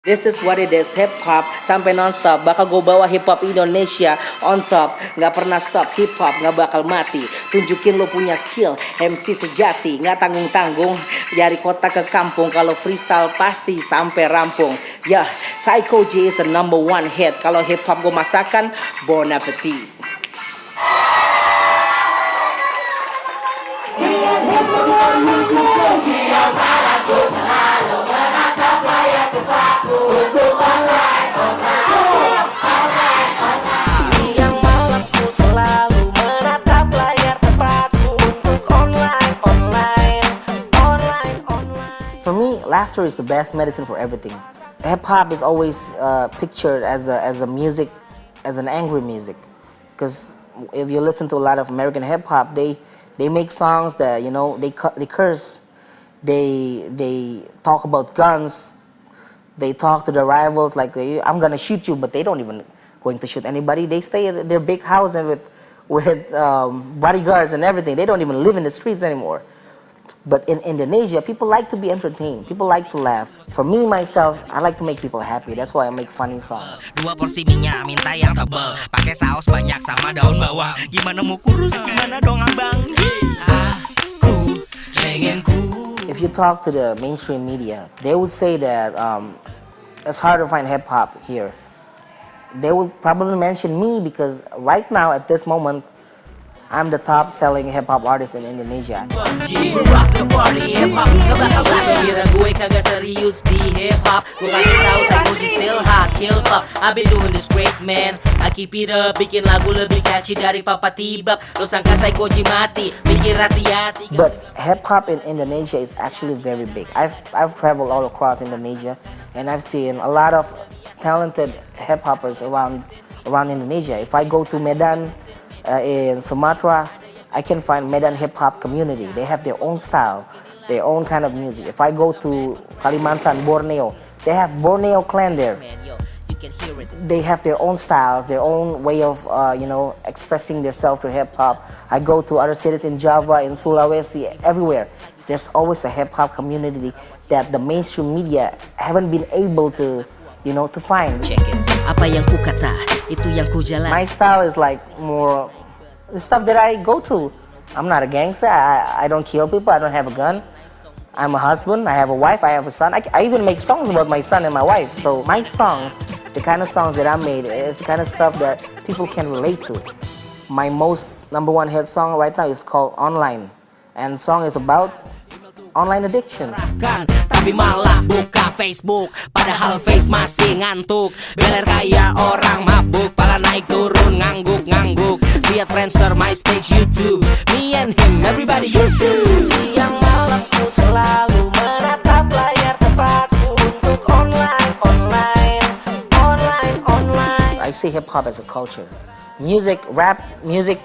This is what it is, hip hop sampai nonstop. Bakal gue bawa hip hop Indonesia on top. Nggak pernah stop, hip hop nggak bakal mati. Tunjukin lo punya skill, MC sejati. Nggak tanggung-tanggung, dari kota ke kampung. Kalau freestyle pasti sampai rampung. Ya, Psycho J is the number one hit. Kalau hip hop gue masakan, bon appetit. For me, laughter is the best medicine for everything. Hip hop is always pictured as a music, as an angry music, because if you listen to a lot of American hip hop, they make songs that they curse, they talk about guns, they talk to their rivals like I'm gonna shoot you, but they don't even going to shoot anybody. They stay at their big house and with bodyguards and everything. They don't even live in the streets anymore. But in Indonesia, people like to be entertained. People like to laugh. For me, myself, I like to make people happy. That's why I make funny songs. Dua porsi minyak minta yang tebel, pakai saus banyak sama daun bawang. Gimana mau kurus, gimana dong abang? Aku pengen ku. If you talk to the mainstream media, they would say that it's hard to find hip hop here. They would probably mention me because right now at this moment, I'm the top selling hip hop artist in Indonesia. Rock the party hip hop, gak bakal berakhir. Kira gue kagak serius di hip hop. Gue kasih tahu Psycho J still hot, kill pop. I've been doing this great man. I keep it up, bikin lagu lebih catchy dari Papa Tibab. Lo sangka Psycho J mati, mikir hati-hati. But hip hop in Indonesia is actually very big. I've traveled all across Indonesia and I've seen a lot of talented hip hoppers around Indonesia. If I go to Medan, in Sumatra, I can find Medan hip hop community. They have their own style, their own kind of music. If I go to Kalimantan, Borneo, they have Borneo clan there. They have their own styles, their own way of expressing themselves to hip hop. I go to other cities in Java, in Sulawesi, everywhere. There's always a hip hop community that the mainstream media haven't been able to find. Check it. Apa yang ku kata, itu yang ku jalan. My style is like more the stuff that I go through. I'm not a gangster. I don't kill people. I don't have a gun. I'm a husband. I have a wife. I have a son. I even make songs about my son and my wife. So my songs, the kind of songs that I made, is the kind of stuff that people can relate to. My most number one hit song right now is called Online, and the song is about online addiction. Tapi malah buka Facebook, padahal face masih ngantuk. Beler kayak orang mabuk, pala naik turun ngangguk-ngangguk. Lihat Friendster, MySpace, YouTube, me and him, everybody YouTube. Siang malam ku selalu menatap layar tempatku untuk online. I see hip hop as a culture. Rap music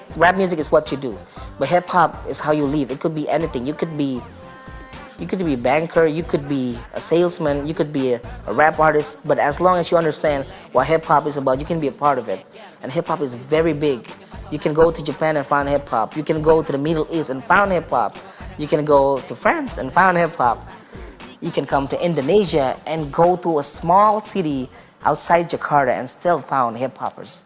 is what you do, but hip hop is how you live. It could be anything. You could be a banker, you could be a salesman, you could be a rap artist, but as long as you understand what hip hop is about, you can be a part of it. And hip hop is very big. You can go to Japan and find hip hop. You can go to the Middle East and find hip hop. You can go to France and find hip hop. You can come to Indonesia and go to a small city outside Jakarta and still found hip hoppers.